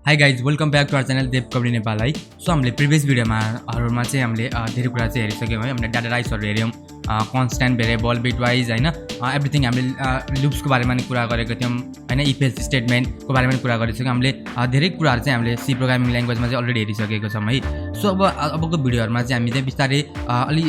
High guys welcome back to our channel dev community Nepal है। So हामीले previous भिडियोमा चाहिँ हामीले धेरै कुरा चाहिँ हेरिसक्यौँ है। हामीले डाटा टाइप्सहरू हेऱ्यौँ, कन्स्ट्यान्ट भेरिएबल बिटवाइज हैन, एभ्रिथिङ हामीले लुप्सको बारेमा नि कुरा गरेको थियौँ हैन, इफ एल्स स्टेटमेन्टको बारेमा नि कुरा गरिसक्यौँ। हामीले धेरै कुराहरू चाहिँ हामीले सी प्रोग्रामिङ ल्याङ्ग्वेजमा चाहिँ अलरेडी हेरिसकेको छौँ है। सो अबको भिडियोहरूमा चाहिँ हामी चाहिँ बिस्तारै अलि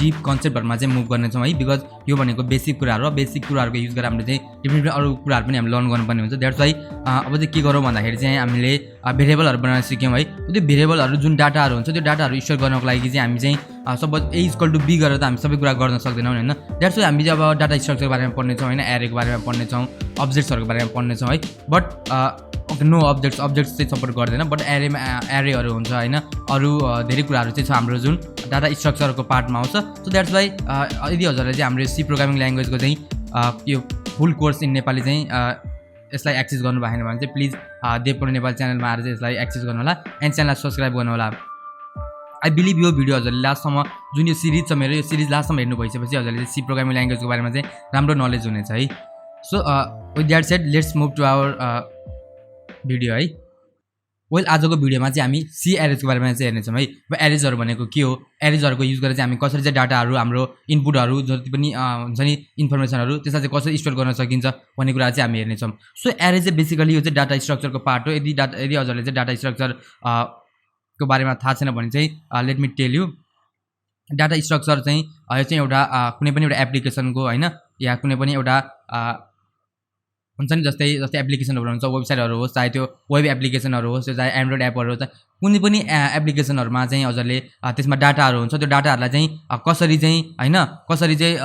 डिप कन्सेप्टहरूमा चाहिँ मुभ गर्नेछौँ है, बिकज यो भनेको बेसिक कुराहरू हो। बेसिक कुराहरूको युज गरेर हामीले चाहिँ डिफ्रेन्ट अरू कुराहरू पनि हामीले लर्न गर्नुपर्ने हुन्छ। द्याट्स वाइ अब चाहिँ के गरौँ भन्दाखेरि चाहिँ हामीले भेरिएबलहरू बनाउन सिक्यौँ है। त्यो भेरिएबलहरू जुन डाटाहरू हुन्छ त्यो डाटाहरू स्टोर गर्नको लागि चाहिँ हामी चाहिँ suppose A equal to B गरेर त हामी सबै कुरा गर्न सक्दैनौँ हैन। द्याट्स वाइ हामी चाहिँ अब डाटा स्ट्रक्चरको बारेमा पढ्नेछौँ हैन, एरेको बारेमा पढ्नेछौँ, अब्जेक्ट्सहरूको बारेमा पढ्नेछौँ है। बट नो अब्जेक्ट्स चाहिँ सपोर्ट गर्दैन, बट एरेहरू हुन्छ हैन, अरू धेरै कुराहरू चाहिँ छ हाम्रो जुन डाटा स्ट्रक्चरको पार्टमा आउँछ। सो द्याट्स वाइ यदि हजुरले चाहिँ हाम्रो सी प्रोग्रामिङ ल्याङ्ग्वेजको चाहिँ यो फुल कोर्स इन नेपाली चाहिँ यसलाई एक्सेस गर्नु भएन भने चाहिँ प्लिज देव कम्युनिटी नेपाल च्यानलमा आएर चाहिँ यसलाई एक्सेस गर्नु होला एन्ड च्यानललाई सब्सक्राइब गर्नु होला। आई बिलिभ यो भिडियो हजुरले लास्टसम्म जुन यो सिरिज छ मेरो, यो सिरिज लास्टसम्म हेर्नु भइसकेपछि हजुरले सी प्रोग्रामिङ ल्याङ्ग्वेजको बारेमा चाहिँ राम्रो नलेज हुनेछ है। So with that said let's move to our video है। वेल आजको भिडियोमा चाहिँ हामी सी एरेजको बारेमा चाहिँ हेर्नेछौँ है। अब एरेजहरू भनेको के हो, एरेजहरूको युज गरेर चाहिँ हामी कसरी चाहिँ डाटाहरू हाम्रो इनपुटहरू जति पनि हुन्छ नि इन्फर्मेसनहरू त्यसलाई चाहिँ कसरी स्टोर गर्न सकिन्छ भन्ने कुरा चाहिँ हामी हेर्नेछौँ। सो एरेज चाहिँ बेसिकली यो चाहिँ डाटा स्ट्रक्चरको पार्ट हो। यदि हजुरले चाहिँ डाटा स्ट्रक्चर को बारेमा थाहा छैन भने चाहिँ let me tell you, data structure चाहिँ यो चाहिँ एउटा कुनै पनि एउटा एप्लिकेसनको हैन, या कुनै पनि एउटा हुन्छ नि जस्तै एप्लिकेसनहरू हुन्छ, वेबसाइटहरू होस्, चाहे त्यो वेब एप्लिकेसनहरू होस्, चाहे एन्ड्रोइड एपहरू होस्, कुनै पनि एप्लिकेसनहरूमा चाहिँ हजुरले त्यसमा डाटाहरू हुन्छ, त्यो डाटाहरूलाई चाहिँ कसरी चाहिँ हैन, कसरी चाहिँ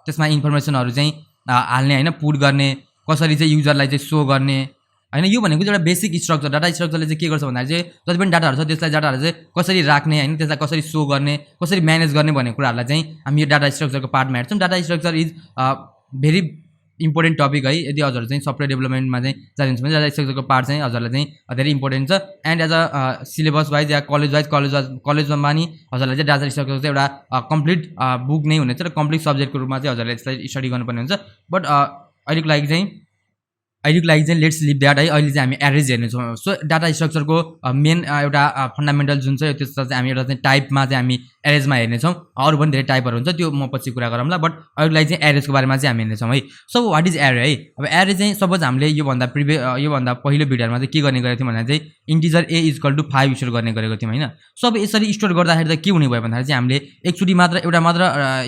त्यसमा इन्फर्मेसनहरू चाहिँ हाल्ने हैन, पुट गर्ने, कसरी चाहिँ युजरलाई चाहिँ सो गर्ने हैन, यो भनेको चाहिँ एउटा बेसिक स्ट्रक्चर। डाटा स्ट्रक्चरले चाहिँ के गर्छ भन्दाखेरि चाहिँ जति पनि डाटाहरू छ त्यसलाई डाटाहरू चाहिँ कसरी राख्ने हैन, त्यसलाई कसरी सो गर्ने, कसरी म्यानेज गर्ने भन्ने कुराहरूलाई चाहिँ हामी यो डाटा स्ट्रक्चरको पार्टमा हेर्छौँ। Data structure is very important topic है। यदि हजुरहरू चाहिँ सफ्टवेयर डेभलपमेन्टमा चाहिँ जानुहुन्छ भने डाटा स्ट्रक्चरको पार्ट चाहिँ हजुरलाई चाहिँ धेरै इम्पोर्टेन्ट छ। And as a syllabus wise या कलेजमा नि हजुरलाई चाहिँ डाटा स्ट्रक्चर चाहिँ एउटा कम्प्लिट बुक नै हुनेछ र कम्प्लिट सब्जेक्टको रूपमा चाहिँ हजुरले यसलाई स्टडी गर्नुपर्ने हुन्छ। बट अहिलेको लागि चाहिँ लेट्स लिभ द्याट है। अहिले चाहिँ हामी एरेज हेर्नेछौँ। सो डाटा स्ट्रक्चरको मेन एउटा फन्डामेन्टल जुन चाहिँ त्यसलाई चाहिँ हामी एउटा चाहिँ टाइपमा चाहिँ हामी एरेजमा हेर्नेछौँ। अरू पनि धेरै टाइपहरू हुन्छ, त्यो म पछि कुरा गरौँला। बट अहिलेको लागि चाहिँ एरेजको बारेमा चाहिँ हामी हेर्नेछौँ है। सो वाट इज एरे है। अब एरे चाहिँ सपोज हामीले योभन्दा पहिलो भिडियोमा चाहिँ के गर्ने गरेको थियौँ भन्दा चाहिँ integer A equal to 5 store गर्ने गरेको थियौँ हैन। सो अब यसरी स्टोर गर्दाखेरि त के हुने भयो भन्दाखेरि चाहिँ हामीले एकचोटि एउटा मात्र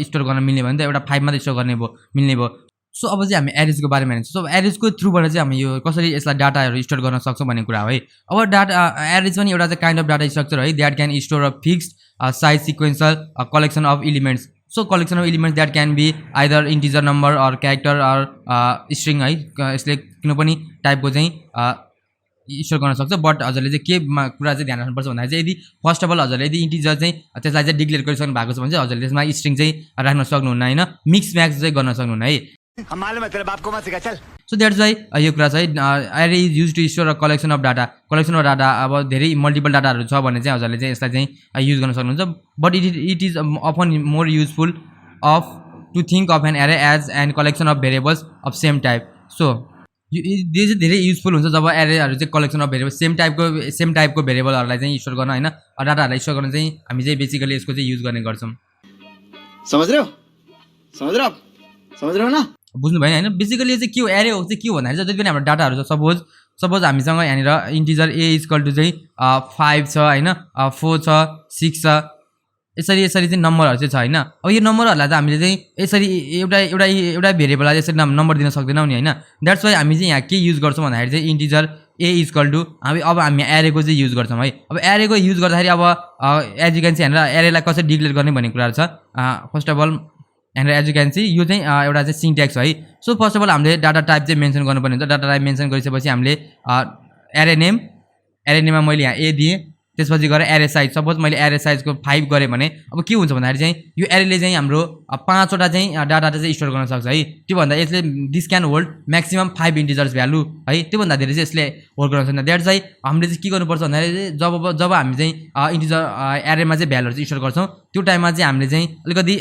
स्टोर गर्न मिल्ने भयो नि त, एउटा 5 मात्र स्टोर गर्ने मिल्ने भयो। सो अब चाहिँ हामी एरेजको बारेमा हेर्छौँ। सो एरेजको थ्रुबाट चाहिँ हामी यो कसरी यसलाई डाटाहरू स्टोर गर्न सक्छौँ भन्ने कुरा हो है। अब एरेज पनि एउटा चाहिँ काइन्ड अफ डाटा स्ट्रक्चर है, that can store a fixed size sequential collection of elements. So collection of elements that can be either integer number or character or string है। यसले कुनै पनि टाइपको चाहिँ स्टोर गर्न सक्छ। बट हजुरले चाहिँ के कुरा चाहिँ ध्यान राख्नुपर्छ भन्दाखेरि चाहिँ यदि फर्स्ट अफ अल हजुरले यदि इन्टिजर चाहिँ त्यसलाई चाहिँ डिक्लेयर गरिसक्नु भएको छ भने चाहिँ हजुरले त्यसमा स्ट्रिङ चाहिँ राख्न सक्नुहुन्न हैन, मिक्स म्याच चाहिँ गर्न सक्नुहुन्न है। सो द्याट्स वाइ यो कुरा चाहिँ array is use to store a collection of data. अब धेरै मल्टिपल डाटाहरू छ भने चाहिँ हजुरले चाहिँ यसलाई चाहिँ युज गर्न सक्नुहुन्छ। But it is often more useful of to think of an array as an collection of variables of same type. So यो चाहिँ धेरै युजफुल हुन्छ जब एरेहरू चाहिँ कलेक्सन अफ भेरिएबल सेम टाइपको भेरिएबलहरूलाई चाहिँ स्टोर गर्न हैन, डाटाहरूलाई स्टोर गर्न चाहिँ हामी चाहिँ बेसिकली यसको चाहिँ युज गर्ने गर्छौँ। समझ रहे हो न, बुझ्नु भएन हैन। बेसिकली चाहिँ के हो एरे हो चाहिँ के हो भन्दाखेरि जति पनि हाम्रो डाटाहरू छ, सपोज हामीसँग यहाँनिर इन्टिजर ए इक्वल टु चाहिँ 5 छ हैन, 4 छ, 6 छ, यसरी चाहिँ नम्बरहरू चाहिँ छ हैन। अब यो नम्बरहरूलाई त हामीले चाहिँ यसरी एउटा भेरिएबललाई यसरी नम्बर दिन सक्दैनौँ नि हैन। द्याट्स वाइ हामी चाहिँ यहाँ के युज गर्छौँ भन्दाखेरि चाहिँ इन्टिजर ए इक्वल टु हामी एरेको चाहिँ युज गर्छौँ है। अब एरेको युज गर्दाखेरि अब एज यु क्यान सी यहाँनिर एरेलाई कसरी डिक्लेयर गर्ने भन्ने कुराहरू छ। फर्स्ट अफ अल यहाँनिर एज यु क्यान सी यो चाहिँ एउटा चाहिँ सिन्ट्याक्स है। सो फर्स्ट अफ अल हामीले डाटा टाइप चाहिँ मेन्सन गर्नुपर्ने हुन्छ। डाटा टाइप मेन्सन गरिसकेपछि हामीले एरे नेममा मैले यहाँ ए दिएँ, त्यसपछि गएर एरे साइज, सपोज मैले एरे साइजको 5 गरेँ भने अब के हुन्छ भन्दाखेरि चाहिँ यो एरेले चाहिँ हाम्रो 5वटा चाहिँ डाटा चाहिँ स्टोर गर्न सक्छ है। त्योभन्दा यसले this can hold maximum 5 integers value है, त्योभन्दा धेरै चाहिँ यसले होल्ड गर्न सक्दैन। द्याट्स वाइ हामीले चाहिँ के गर्नुपर्छ भन्दाखेरि जब हामी चाहिँ इन्टिजर एरेमा चाहिँ भ्यालुहरू चाहिँ स्टोर गर्छौँ त्यो टाइममा चाहिँ हामीले चाहिँ अलिकति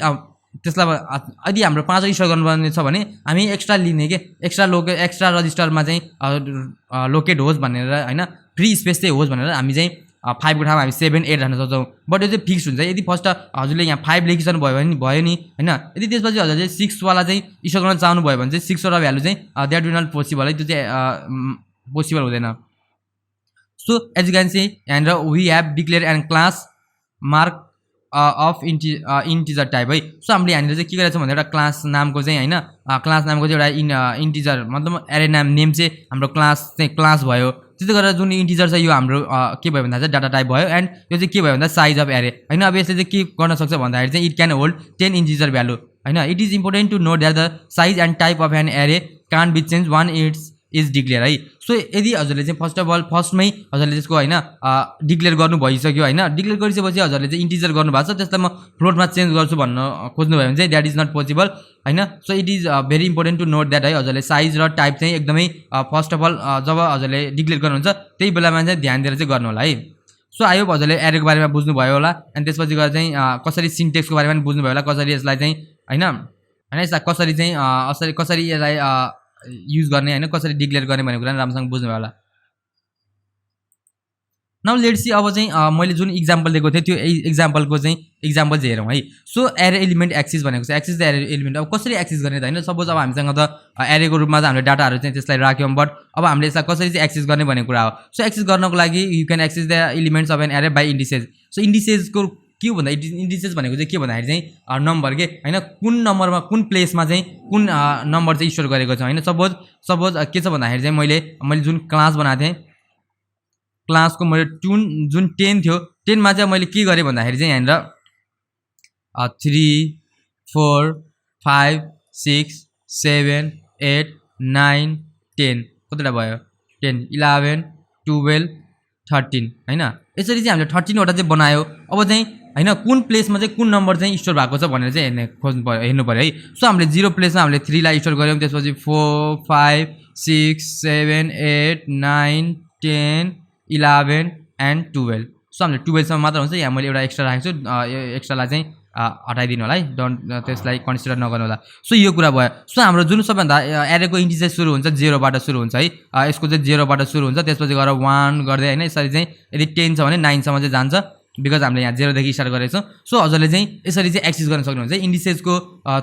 त्यसलाई यदि हाम्रो 5 स्टोर गर्नुपर्ने छ भने हामी एक्स्ट्रा लिने के एक्स्ट्रा रजिस्टरमा चाहिँ लोकेट होस् भनेर हैन फ्री स्पेस चाहिँ होस् भनेर हामी चाहिँ 5 को ठाउँमा हामी 7 8 राख्न सक्छौँ बट यो चाहिँ फिक्स हुन्छ यदि फर्स्ट हजुरले यहाँ 5 लेखिसक्नु भयो भने भयो नि हैन यदि त्यसपछि हजुरले 6 वाला चाहिँ स्टोर गर्न चाहनु भयो भने चाहिँ 6 वटा भ्यालु चाहिँ द्याट विल नट पोसिबल है त्यो चाहिँ पोसिबल हुँदैन so as you can see यहाँनिर we have declare and class mark of integer type है सो हामीले यहाँनिर चाहिँ के गरेको छौँ भन्दा एउटा क्लास नामको चाहिँ हैन क्लास नामको चाहिँ एउटा इन्टिजर मतलब एरे नेम चाहिँ हाम्रो क्लास चाहिँ क्लास भयो त्यस्तै गरेर जुन इन्टिजर छ यो हाम्रो के भयो भन्दा चाहिँ डाटा टाइप भयो एन्ड यो चाहिँ के भयो भन्दा साइज अफ एरे हैन अब यसले चाहिँ के गर्न सक्छ भन्दाखेरि चाहिँ it can hold 10 integer value हैन it is important to note that the size and type of an array can't be change once it's is declare है सो यदि हजुरले चाहिँ फर्स्ट अफ अल फर्स्टमै हजुरले त्यसको हैन डिक्लेयर गर्नु भइसक्यो हैन डिक्लेयर गरिसकेपछि हजुरले चाहिँ इन्टिजर गर्नु भएको छ त्यसलाई म फ्लोटमा चेन्ज गर्छु भन्न खोज्नु भयो भने चाहिँ द्याट इज नट पोसिबल हैन so it is very important to note that है हजुरले साइज र टाइप चाहिँ एकदमै फर्स्ट अफ अल जब हजुरले डिक्लेयर गर्नुहुन्छ त्यही बेलामा चाहिँ ध्यान दिएर चाहिँ गर्नु होला है सो आई होप हजुरले एरेको बारेमा बुझ्नुभयो होला अनि त्यसपछि गएर चाहिँ कसरी सिन्टेक्सको बारेमा पनि बुझ्नुभयो होला कसरी यसलाई चाहिँ हैन यसलाई कसरी चाहिँ कसरी यसलाई युज गर्ने हैन कसरी डिक्लेयर गर्ने भन्ने कुरा राम्रोसँग बुझ्नुभयो होला नाउ लेट्स सी अब चाहिँ मैले जुन इक्जाम्पल दिएको थिएँ त्यो इक्जाम्पलको चाहिँ इक्जाम्पल चाहिँ हेरौँ है सो एरे एलिमेन्ट एक्सिस भनेको छ एक्सिस द एरे एलिमेन्ट अब कसरी एक्सिस गर्ने त हैन सपोज अब हामीसँग त एरेको रूपमा त हामीले डाटाहरू चाहिँ त्यसलाई राख्यौँ बट अब हामीले यसलाई कसरी चाहिँ एक्सिस गर्ने भन्ने कुरा हो सो एक्सिस गर्नको लागि you can access the elements of an array by indices so इन्डिसेसको के हो भन्दा इन्डिसेस भनेको चाहिँ के भन्दाखेरि चाहिँ नम्बर के हैन कुन नम्बरमा कुन प्लेसमा चाहिँ कुन नम्बर चाहिँ स्टोर गरेको छ हैन सपोज के छ भन्दाखेरि चाहिँ मैले जुन क्लास बनाएको थिएँ क्लासको मैले जुन 10 थियो 10 मा चाहिँ मैले के गरेँ भन्दाखेरि चाहिँ यहाँनिर 3 4 5 6 7 8 9 10 कतिवटा भयो 10 11 12 13 हैन यसरी चाहिँ हामीले 13 वटा चाहिँ बनायो अब चाहिँ हैन कुन प्लेसमा चाहिँ कुन नम्बर चाहिँ स्टोर भएको छ भनेर चाहिँ हेर्नु पर्यो है सो हामीले 0 प्लेसमा हामीले 3 लाई स्टोर गर्यौं त्यसपछि 4 5 6 7 8 9 10 11 एन्ड 12 सो हामीले 12 सम्म मात्र हुन्छ यहाँ मैले एउटा एक्स्ट्रा राखेको छु यो एक्स्ट्रालाई चाहिँ हटाइदिनु होला है डोन्ट त्यसलाई कन्सिडर नगर्नु होला सो यो कुरा भयो सो हाम्रो जुन सबैभन्दा एरेको इन्टिजर सुरु हुन्छ 0 बाट सुरु हुन्छ है यसको चाहिँ 0 बाट सुरु हुन्छ त्यसपछि गएर 1 गर्दै हैन यसरी चाहिँ यदि 10 छ भने 9 सम्म चाहिँ जान्छ बिकज हामीले यहाँ 0 देखि स्टार्ट गरेको छौं सो हजुरले चाहिँ यसरी चाहिँ एक्सेस गर्न सक्नुहुन्छ इन्डिसेसको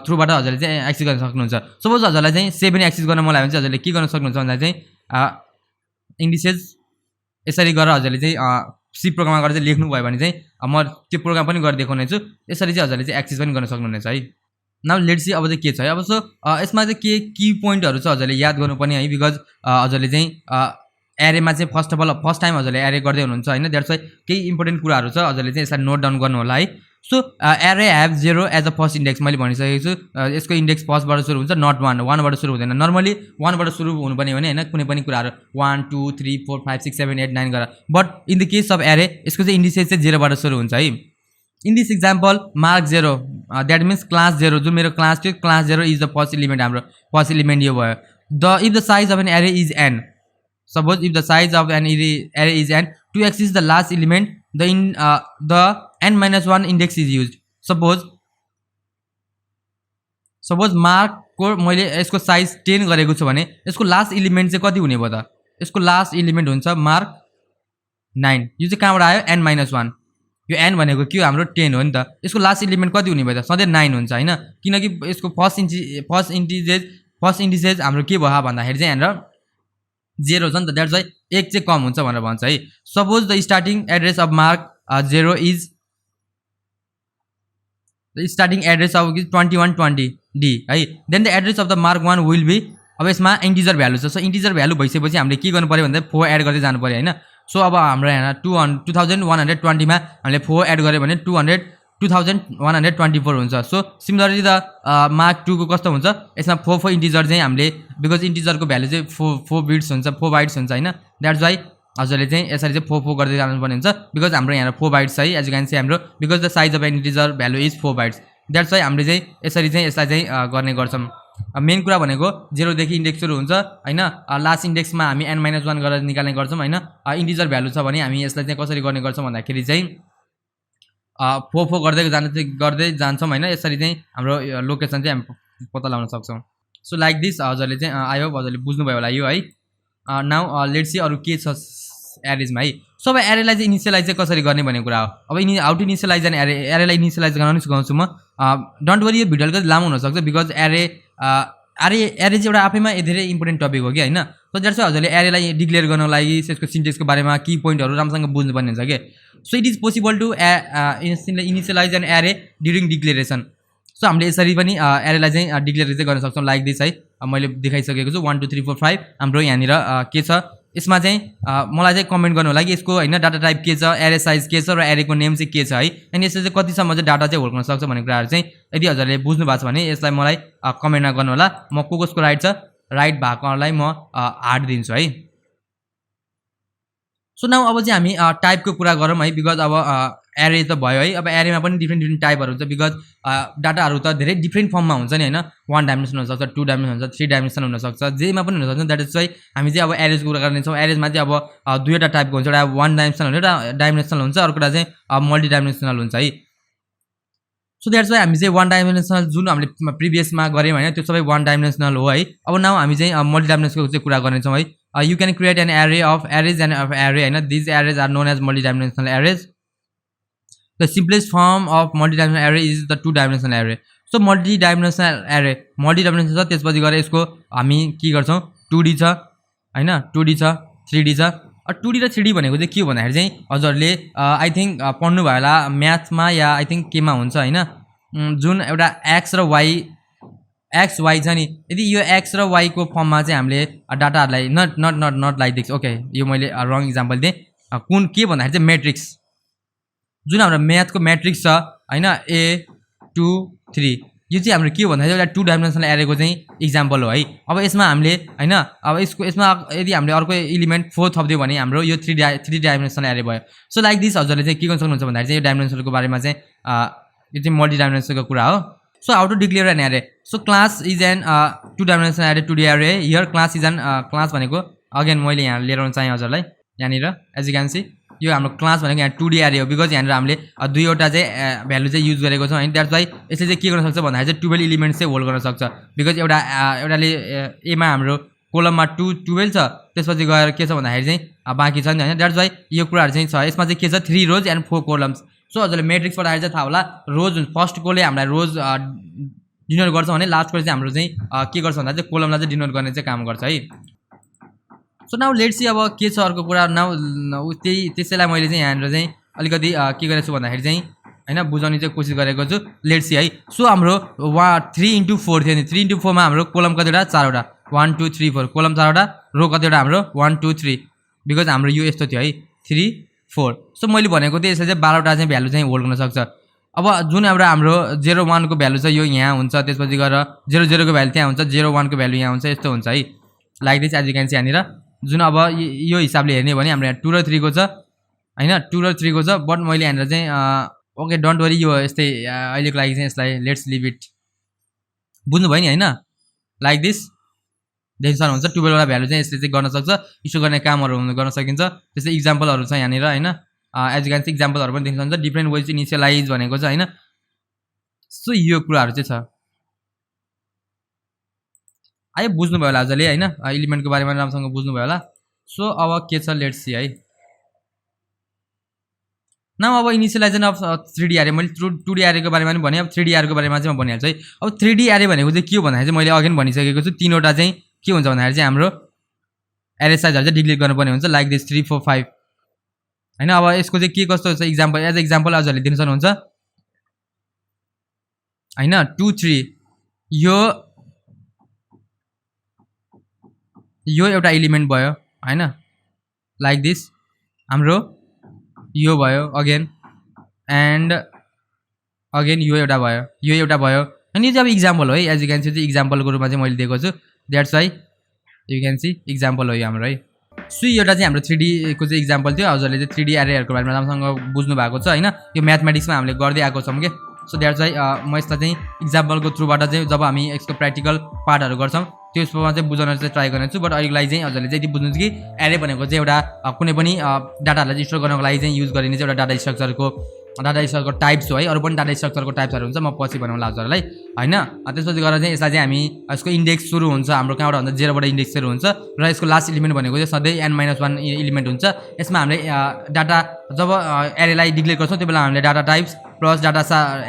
थ्रुबाट हजुरले चाहिँ एक्सेस गर्न सक्नुहुन्छ सपोज हजुरलाई चाहिँ 7 एक्सेस गर्न मन लाग्यो भने चाहिँ हजुरले के गर्न सक्नुहुन्छ भन्दा चाहिँ इन्डिसेस यसरी गरेर हजुरले चाहिँ सी प्रोग्राममा गरेर चाहिँ लेख्नु भयो भने चाहिँ म त्यो प्रोग्राम पनि गरेर देखाउने छु यसरी चाहिँ हजुरले चाहिँ एक्सेस पनि गर्न सक्नुहुनेछ है नाउ लेट्स सी अब चाहिँ के छ है अब सो यसमा चाहिँ के की पोइन्टहरु छ हजुरले याद गर्नुपर्ने है बिकज हजुरले चाहिँ एरेमा चाहिँ फर्स्ट टाइम हजुरले एरे गर्दै हुनुहुन्छ हैन द्याट्स वाइ केही इम्पोर्टेन्ट कुराहरु छ हजुरले चाहिँ यसलाई नोट डाउन गर्नु होला है so array have 0 as a first index मैले भनिसकेको छु यसको इन्डेक्स फर्स्टबाट सुरु हुन्छ नट 1 बाट सुरु हुँदैन नर्मली 1 बाट सुरु हुनुपर्ने हो भने हैन कुनै पनि कुराहरु 1 2 3 4 5 6 7 8 9 गरेर but in the case of एरे यसको चाहिँ इन्डिसेस चाहिँ 0 बाट सुरु हुन्छ है in this example mark 0 that means class 0 जो मेरो क्लास थियो class 0 is the first element हाम्रो फर्स्ट एलिमेन्ट यो भयो the if the size of an array is n suppose if the size of an array is n to access the last element the n-1 index is used suppose mark को मैले यसको size 10 गरेको छु भने यसको last element चाहिँ कति हुने भयो त यसको लास्ट एलिमेन्ट हुन्छ मार्क 9 यो चाहिँ कहाँबाट आयो n-1 यो n भनेको के हो हाम्रो 10 हो नि त यसको लास्ट एलिमेन्ट कति हुने भयो त सधैं 9 हुन्छ हैन किनकि यसको फर्स्ट इन्टिजेस हाम्रो के भयो भन्दाखेरि चाहिँ यहाँनिर 0 छ नि त द्याट्स वाइ 1 चाहिँ कम हुन्छ भनेर भन्छ है suppose the starting address of mark 0 is the starting address of 2120 D है then the address of the mark 1 will be अब यसमा इन्टिजर भ्यालु छ सो इन्टिजर भ्यालु भइसकेपछि हामीले के गर्नु पर्यो भन्दा 4 एड गर्दै जानु पर्यो हैन सो अब हाम्रो यहाँ 2120 मा हामीले 4 एड गर्यो भने 2124 हुन्छ सो सिमिलरली द मार्क 2 को कस्तो हुन्छ यसमा 4 इन्टिजर चाहिँ हामीले बिकज इन्टिजरको भ्यालु चाहिँ 4 बिट्स हुन्छ 4 बाइट्स हुन्छ हैन द्याट्स वाइ हजुरले चाहिँ यसरी चाहिँ 4 गर्दै जानुपर्ने हुन्छ बिकज हाम्रो यहाँ 4 बाइट्स है एज यु क्यान सी हाम्रो because the size of an integer value is 4 bytes that's why हामीले चाहिँ यसरी चाहिँ यसलाई चाहिँ गर्ने गर्छौं मेन कुरा भनेको 0 देखि इन्डेक्स सुरु हुन्छ हैन लास्ट इन्डेक्समा हामी n-1 गरेर निकाल्ने गर्छौं हैन इन्टिजर भ्यालु छ भने हामी यसलाई चाहिँ कसरी गर्ने गर्छौं भन्दाखेरि चाहिँ 4 गर्दै जान्छौं हैन यसरी चाहिँ हाम्रो लोकेसन चाहिँ हामी पत्ता लगाउन सक्छौं सो लाइक दिस हजुरले चाहिँ आई होप हजुरले बुझ्नु भयो होला यो है नाउ लेट्स सी अरु के छ एरेजमा है। सो अब एरेलाई चाहिँ इनिसियलाइज चाहिँ कसरी गर्ने भन्ने कुरा हो। अब हाउ टु इनिसियलाइज एन एरे, एरेलाई इनिसियलाइज गर्न पनि सिकाउँछु म। डोन्ट वरी, यो भिडियो अलिकति लामो हुनसक्छ बिकज एरे चाहिँ एउटा आफैमा धेरै इम्पोर्टेन्ट टपिक हो कि होइन। सो द्याट्स वाइ हजुरले एरेलाई डिक्लेयर गर्नको लागि त्यसको सिन्टेक्सको बारेमा की पोइन्टहरू राम्रोसँग बुझ्नुपर्ने हुन्छ कि। So it is possible to initialize an array during declaration. So हामीले यसरी पनि एरेलाई चाहिँ डिक्लेयर चाहिँ गर्न सक्छौँ लाइक दिस है। मैले देखाइसकेको छु 1 2 3 4 5 हाम्रो यहाँनिर के छ। यसमा चाहिँ मलाई चाहिँ कमेन्ट गर्नु होला कि यसको होइन डाटा टाइप के छ, एरे साइज के छ र एरेको नेम चाहिँ के छ है। अनि यसले चाहिँ कतिसम्म चाहिँ डाटा चाहिँ होल्ड गर्न सक्छ भन्ने कुराहरू चाहिँ यदि हजुरले बुझ्नु भएको छ भने यसलाई मलाई कमेन्टमा गर्नु होला। म कसको राइट छ, राइट भएकोलाई म 8 दिन्छु है। सो नाउ अब चाहिँ हामी टाइपको कुरा गरौँ है बिकज अब एरे त भयो है। अब एरेमा पनि डिफ्रेन्ट टाइपहरू हुन्छ बिकज डाटाहरू त धेरै डिफ्रेन्ट फर्ममा हुन्छ नि होइन। 1 डाइमेन्सन हुनसक्छ, 2 डाइमेन्सन हुन्छ, 3 डाइमेन्सन हुनसक्छ, जेमा पनि हुनसक्छ। द्याट इज वाइ हामी चाहिँ अब एरेजको कुरा गर्नेछौँ। एरेजमा चाहिँ अब दुईवटा टाइपको हुन्छ, एउटा 1 डाइमेन्सनल हुन्छ, एउटा डाइमेन्सनल हुन्छ, अर्को एउटा चाहिँ मल्टी डाइमेन्सनल हुन्छ है। सो द्याट्स वाइ हामी चाहिँ 1 डाइमेन्सनल जुन हामीले प्रिभियसमा गऱ्यौँ होइन त्यो सबै 1 डाइमेन्सनल हो है। अब नाउ हामी चाहिँ मल्टी डाइमेन्सनलको चाहिँ कुरा गर्नेछौँ है। You can create an array of arrays and of array होइन। These arrays are known as multi dimensional arrays. The simplest form of multi dimensional array is the 2 dimensional array. So multi dimensional array multi dimensional छ, त्यसपछि गएर यसको हामी के गर्छौँ 2D छ होइन, 2D छ, 3D छ। 2D र 3D भनेको चाहिँ के हो भन्दाखेरि चाहिँ हजुरहरूले आई थिङ्क पढ्नु भयो होला म्याथमा या आई थिङ्क केमा हुन्छ होइन। जुन एउटा एक्स र वाइ छ नि, यदि यो एक्स र वाइको फर्ममा चाहिँ हामीले डाटाहरूलाई नट लाइक दिक्स। ओके, यो मैले रङ इक्जाम्पल दिएँ। कुन के भन्दाखेरि चाहिँ मेट्रिक्स जुन हाम्रो म्याथको म्याट्रिक्स छ होइन, A 2 3 यो चाहिँ हाम्रो के हो भन्दाखेरि एउटा 2 डाइमेन्सनल एरेको चाहिँ इक्जाम्पल हो है। अब यसमा हामीले होइन अब यसमा यदि हामीले अर्को इलिमेन्ट 4 थपिदियो भने हाम्रो यो 3 डाइमेन्सनल एरे भयो। सो लाइक दिस हजुरले चाहिँ के गर्न सक्नुहुन्छ भन्दाखेरि चाहिँ यो डाइमेन्सनलको बारेमा चाहिँ यो चाहिँ मल्टी डाइमेन्सनलको कुरा हो। So how to declare an array. So class is an 2 dimensional array 2D array. Here class is an class भनेको अगेन मैले यहाँ लिएर आउन चाहेँ हजुरलाई यहाँनिर एज यु क्यान सी यो हाम्रो क्लास भनेको यहाँ 2D एरे हो बिकज यहाँनिर हामीले दुईवटा चाहिँ भ्यालु चाहिँ युज गरेको छौँ होइन। द्याट्स वाइ यसले चाहिँ के गर्न सक्छ भन्दाखेरि चाहिँ 12 इलिमेन्ट्स चाहिँ होल्ड गर्न सक्छ बिकज एउटाले एमा हाम्रो कोलममा 12 छ, त्यसपछि गएर के छ भन्दाखेरि चाहिँ बाँकी छ नि होइन। द्याट्स वाइ यो कुराहरू चाहिँ छ। यसमा चाहिँ के छ 3 रोज एन्ड 4 कोलम्स। सो हजुरले मेट्रिक्स पढाएर चाहिँ थाहा होला रोज फर्स्ट कोले हामीलाई रोज डिनोट गर्छ भने लास्ट कोले चाहिँ हाम्रो चाहिँ के गर्छ भन्दा चाहिँ कोलमलाई चाहिँ डिनोट गर्ने चाहिँ काम गर्छ है। सो नाउ लेट्स सी अब के छ अर्को कुरा। नाउ त्यसैलाई मैले चाहिँ यहाँनिर चाहिँ अलिकति के गरेको छु भन्दाखेरि चाहिँ होइन बुझाउने चाहिँ कोसिस गरेको छु। लेट्स सी है। सो हाम्रो 3 into 4 थियो नि, 3 into 4 मा हाम्रो कोलम कतिवटा 4वटा 1 2 3 4 कोलम 4वटा, रो कतिवटा हाम्रो 1 2 3 बिकज हाम्रो यो यस्तो थियो है 3 4। सो मैले भनेको थिएँ यसले चाहिँ 12वटा चाहिँ भ्यालु चाहिँ होल्ड गर्न सक्छ। अब जुन एउटा हाम्रो 0 1 को भ्यालु छ यो यहाँ हुन्छ, त्यसपछि गएर 0 0 को भ्यालु त्यहाँ हुन्छ, 0 1 को भ्यालु यहाँ हुन्छ, यस्तो हुन्छ है like this as you can see यहाँनिर। जुन अब यो हिसाबले हेर्ने भने हाम्रो यहाँ 2 र 3 को छ होइन, 2 र 3 को छ। बट मैले यहाँनिर चाहिँ ओके डोन्ट वरी यो यस्तै अहिलेको लागि चाहिँ यसलाई लेट्स लिभ इट। बुझ्नुभयो नि होइन लाइक दिस डेन्सन हुन्छ 12वटा भ्यालु चाहिँ यसले चाहिँ गर्न सक्छ। इस्यु गर्ने कामहरू गर्न सकिन्छ। त्यस्तै इक्जाम्पलहरू छ यहाँनिर होइन एज यु क्यान सी इक्जाम्पलहरू पनि देख्न सक्नुहुन्छ। डिफ्रेन्ट वेज इनिसियलाइज भनेको छ होइन। सो यो कुराहरू चाहिँ छ। आयो बुझ्नुभयो होला हजुरले होइन इलिमेन्टको बारेमा राम्रोसँग बुझ्नुभयो होला। सो अब के छ लेट्स सी है। नाउ अब इनिसियलाइजेसन अफ 3D एरे मैले 2D एरेको बारेमा पनि भने, अब 3D एरेको बारेमा चाहिँ म भनिहाल्छु है। अब 3D एरे भनेको चाहिँ के हो भन्दाखेरि चाहिँ मैले अघि भनिसकेको छु 3वटा चाहिँ के हुन्छ भन्दाखेरि चाहिँ हाम्रो एरे साइजहरू चाहिँ डिक्लेयर गर्नुपर्ने हुन्छ लाइक दिस 3 4 5 होइन। अब यसको चाहिँ के कस्तो छ इक्जाम्पल एज इक्जाम्पल हजुरले दिन सक्नुहुन्छ होइन। 2 3 यो एउटा एलिमेन्ट भयो होइन लाइक दिस हाम्रो यो भयो अगेन एन्ड अगेन यो एउटा भयो, यो एउटा भयो अनि यो चाहिँ अब इक्जाम्पल हो है। एज यु क्यान सी चाहिँ इक्जाम्पलको रूपमा चाहिँ मैले दिएको छु। That's why you can see example हो यो हाम्रो है। सो एउटा चाहिँ हाम्रो 3D को चाहिँ इक्जाम्पल थियो। हजुरले चाहिँ 3D एरेहरूको बारेमा राम्रोसँग बुझ्नु भएको छ होइन। यो म्याथमेटिक्समा हामीले गर्दै आएको छौँ कि। सो द्याट्स वाइ म यसलाई चाहिँ इक्जाम्पलको थ्रुबाट चाहिँ जब हामी यसको प्र्याक्टिकल पार्टहरू गर्छौँ त्यसमा चाहिँ बुझाउन चाहिँ ट्राई गर्नेछु। बट अहिलेको लागि चाहिँ हजुरले चाहिँ यति बुझ्नुहुन्छ कि एरे भनेको चाहिँ एउटा कुनै पनि डाटाहरूलाई स्टोर गर्नको लागि चाहिँ युज गरिने चाहिँ एउटा डाटा स्ट्रक्चरको डाटा स्ट्रक्चरको टाइप्स हो है अरू पनि डाटा स्ट्रक्चरको टाइप्सहरू हुन्छ म पछि बनाउँला हजुरहरूलाई हैन त्यसपछि गएर चाहिँ यसलाई चाहिँ हामी यसको इन्डेक्स सुरु हुन्छ हाम्रो कहाँबाट भन्दा 0 बाट इन्डेक्स सुरु हुन्छ र यसको लास्ट एलिमेन्ट भनेको चाहिँ सधैँ n-1 एलिमेन्ट हुन्छ यसमा हामीले डाटा जब एरेलाई डिक्लेयर गर्छौँ त्यो बेला हामीले डाटा टाइप्स प्लस डाटा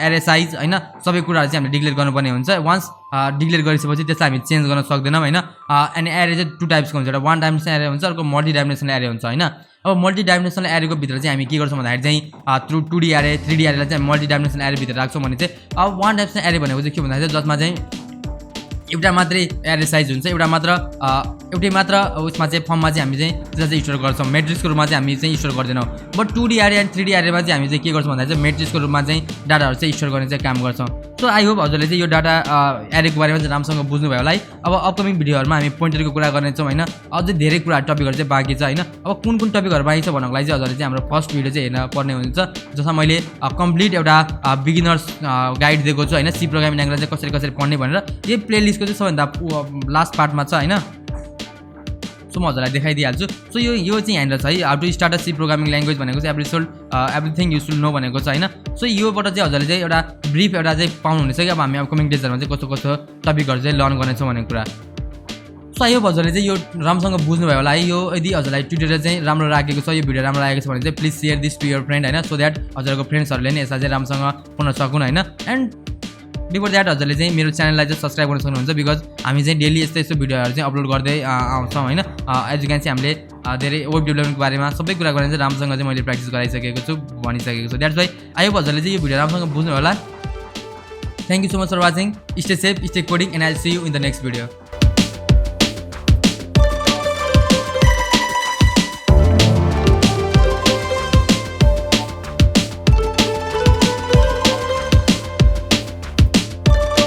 एरे साइज हैन सबै कुराहरू चाहिँ हामीले डिक्लेयर गर्नुपर्ने हुन्छ वन्स डिक्लेयर गरिसकेपछि त्यसलाई हामी चेन्ज गर्न सक्दैनौँ हैन अनि एरे चाहिँ 2 टाइप्सको हुन्छ एउटा 1 डाइमेन्सनल एरे हुन्छ अर्को मल्टी डाइमेन्सनल एरे हुन्छ हैन अब मल्टी डाइमेन्सनल एरेको भित्र चाहिँ हामी के गर्छौँ भन्दाखेरि चाहिँ थ्रु 2D एरे 3D एरेलाई चाहिँ मल्टी डाइमेन्सनल एरे भित्र राख्छौँ भने चाहिँ अब 1 डाइमेन्सनल एरे भनेको चाहिँ के भन्दाखेरि जसमा चाहिँ एउटा मात्रै एरे साइज हुन्छ एउटै मात्र उसमा चाहिँ फर्ममा चाहिँ हामी चाहिँ त्यसलाई चाहिँ स्टोर गर्छौँ मेट्रिक्सको रूपमा चाहिँ हामी चाहिँ स्टोर गर्दैनौँ बट 2D एरे एन्ड 3D एरेमा चाहिँ हामी चाहिँ के गर्छौँ भन्दाखेरि चाहिँ मेट्रिक्सको रूपमा चाहिँ डाटाहरू चाहिँ स्टोर गर्ने चाहिँ काम गर्छौँ सो आई होप हजुरले चाहिँ यो डाटा एरेको बारेमा चाहिँ राम्रोसँग बुझ्नुभयो होला है अब अपकमिङ भिडियोहरूमा हामी पोइन्टरको कुरा गर्नेछौँ होइन अझै धेरै कुरा टपिकहरू चाहिँ बाँकी छ होइन अब कुन टपिकहरू बाँकी छ भन्नको लागि चाहिँ हजुरले चाहिँ हाम्रो फर्स्ट भिडियो चाहिँ हेर्न पर्ने हुन्छ जसमा मैले कम्प्लिट एउटा बिगिनर्स गाइड दिएको छु होइन सी प्रोग्रामिङ ल्याङ्ग्वेज चाहिँ कसरी पढ्ने भनेर यही प्लेलिस्टको चाहिँ सबैभन्दा लास्ट पार्टमा छ होइन सो म हजुरलाई देखाइदिइहाल्छु सो यो चाहिँ यहाँनिर छ है how to start a C programming language भनेको चाहिँ एभ्रिथिङ यु सुड नो भनेको छ होइन सो योबाट चाहिँ हजुरले चाहिँ एउटा ब्रिफ एउटा चाहिँ पाउनुहुनेछ कि अब हामी अपकमिङ डेजहरूमा चाहिँ कस्तो टपिकहरू चाहिँ लर्न गर्नेछौँ भन्ने कुरा सो यो हजुरले चाहिँ यो राम्रोसँग बुझ्नुभयो होला है यो यदि हजुरलाई ट्युटोरियल चाहिँ राम्रो लागेको छ यो भिडियो राम्रो लागेको छ भने चाहिँ please share this to your friend होइन सो द्याट हजुरको फ्रेन्ड्सहरूले नि यसलाई चाहिँ राम्रोसँग पढ्न सकुन् होइन एन्ड बिफोर द्याट हजुरले चाहिँ मेरो च्यानललाई चाहिँ सब्सक्राइब गर्न सक्नुहुन्छ बिकज हामी चाहिँ डेली यस्तो भिडियोहरू चाहिँ अपलोड गर्दै आउँछौँ होइन एज यु क्यान चाहिँ हामीले धेरै वेब डेभलपमेन्टको बारेमा सबै कुरा गरेर चाहिँ राम्रोसँग चाहिँ मैले प्र्याक्टिस गराइसकेको छु भनिसकेको छु द्याट्स वाइ आई होप हजुरले चाहिँ यो भिडियो राम्रोसँग बुझ्नु होला thank you so much for watching stay safe stay coding and I will see you in the next video